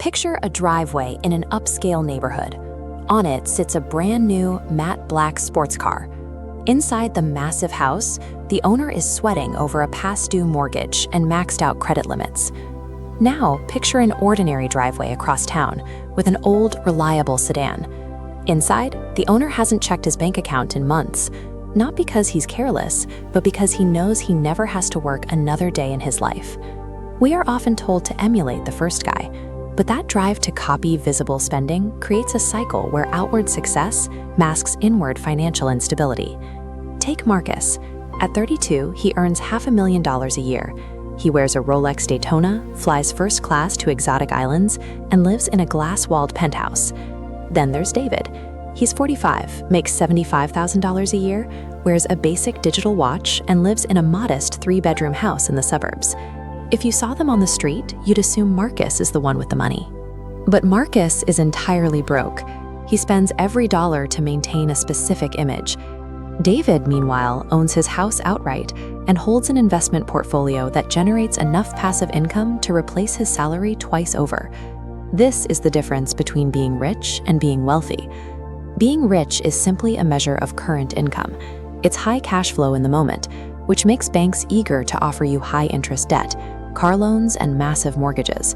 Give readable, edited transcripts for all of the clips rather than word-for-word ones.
Picture a driveway in an upscale neighborhood. On it sits a brand new matte black sports car. Inside the massive house, the owner is sweating over a past-due mortgage and maxed out credit limits. Now, picture an ordinary driveway across town with an old, reliable sedan. Inside, the owner hasn't checked his bank account in months, not because he's careless, but because he knows he never has to work another day in his life. We are often told to emulate the first guy, but that drive to copy visible spending creates a cycle where outward success masks inward financial instability. Take Marcus. At 32, he earns $500,000 a year. He wears a Rolex Daytona, flies first class to exotic islands, and lives in a glass-walled penthouse. Then there's David. He's 45, makes $75,000 a year, wears a basic digital watch, and lives in a modest 3-bedroom house in the suburbs. If you saw them on the street, you'd assume Marcus is the one with the money. But Marcus is entirely broke. He spends every dollar to maintain a specific image. David, meanwhile, owns his house outright and holds an investment portfolio that generates enough passive income to replace his salary twice over. This is the difference between being rich and being wealthy. Being rich is simply a measure of current income. It's high cash flow in the moment, which makes banks eager to offer you high-interest debt, car loans, and massive mortgages.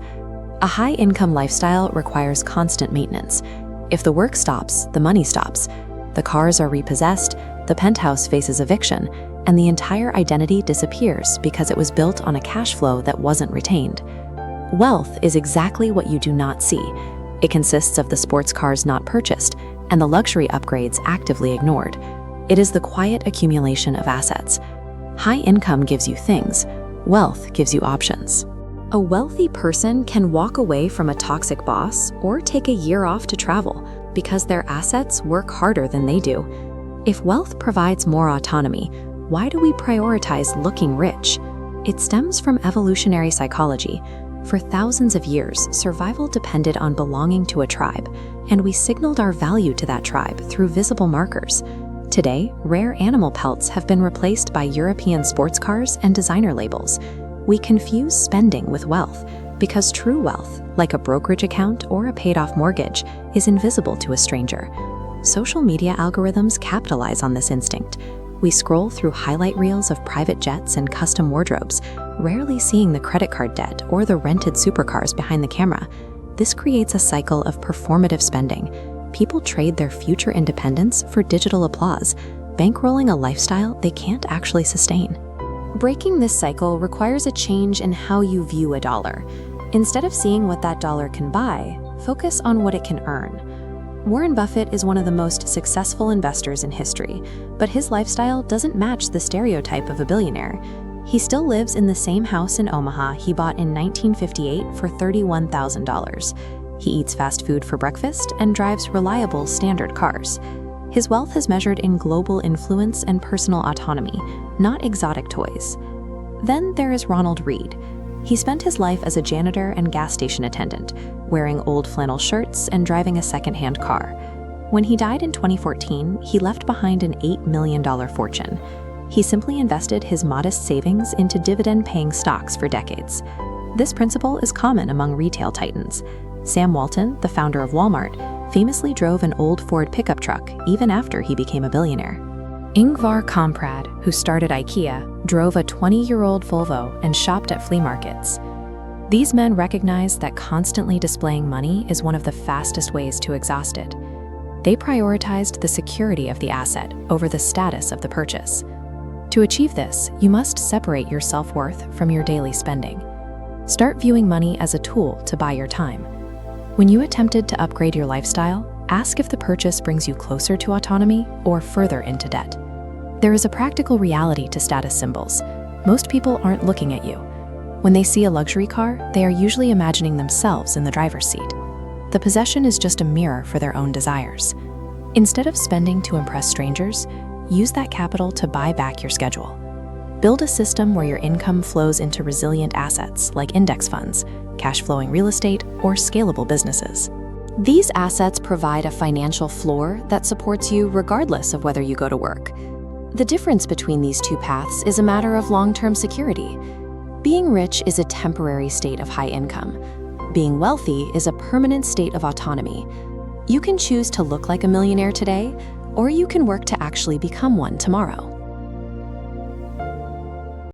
A high-income lifestyle requires constant maintenance. If the work stops, the money stops. The cars are repossessed, the penthouse faces eviction, and the entire identity disappears because it was built on a cash flow that wasn't retained. Wealth is exactly what you do not see. It consists of the sports cars not purchased and the luxury upgrades actively ignored. It is the quiet accumulation of assets. High income gives you things. Wealth gives you options. A wealthy person can walk away from a toxic boss or take a year off to travel because their assets work harder than they do. If wealth provides more autonomy, why do we prioritize looking rich? It stems from evolutionary psychology. For thousands of years, survival depended on belonging to a tribe, and we signaled our value to that tribe through visible markers. Today, rare animal pelts have been replaced by European sports cars and designer labels. We confuse spending with wealth because true wealth, like a brokerage account or a paid-off mortgage, is invisible to a stranger. Social media algorithms capitalize on this instinct. We scroll through highlight reels of private jets and custom wardrobes, rarely seeing the credit card debt or the rented supercars behind the camera. This creates a cycle of performative spending. People trade their future independence for digital applause, bankrolling a lifestyle they can't actually sustain. Breaking this cycle requires a change in how you view a dollar. Instead of seeing what that dollar can buy, focus on what it can earn. Warren Buffett is one of the most successful investors in history, but his lifestyle doesn't match the stereotype of a billionaire. He still lives in the same house in Omaha he bought in 1958 for $31,000. He eats fast food for breakfast and drives reliable standard cars. His wealth is measured in global influence and personal autonomy, not exotic toys. Then there is Ronald Read. He spent his life as a janitor and gas station attendant, wearing old flannel shirts and driving a second-hand car. When he died in 2014, he left behind an $8 million fortune. He simply invested his modest savings into dividend-paying stocks for decades. This principle is common among retail titans. Sam Walton, the founder of Walmart, famously drove an old Ford pickup truck even after he became a billionaire. Ingvar Kamprad, who started IKEA, drove a 20-year-old Volvo and shopped at flea markets. These men recognized that constantly displaying money is one of the fastest ways to exhaust it. They prioritized the security of the asset over the status of the purchase. To achieve this, you must separate your self-worth from your daily spending. Start viewing money as a tool to buy your time. When you attempted to upgrade your lifestyle, ask if the purchase brings you closer to autonomy or further into debt. There is a practical reality to status symbols. Most people aren't looking at you. When they see a luxury car, they are usually imagining themselves in the driver's seat. The possession is just a mirror for their own desires. Instead of spending to impress strangers, use that capital to buy back your schedule. Build a system where your income flows into resilient assets like index funds, cash-flowing real estate, or scalable businesses. These assets provide a financial floor that supports you regardless of whether you go to work. The difference between these two paths is a matter of long-term security. Being rich is a temporary state of high income. Being wealthy is a permanent state of autonomy. You can choose to look like a millionaire today, or you can work to actually become one tomorrow.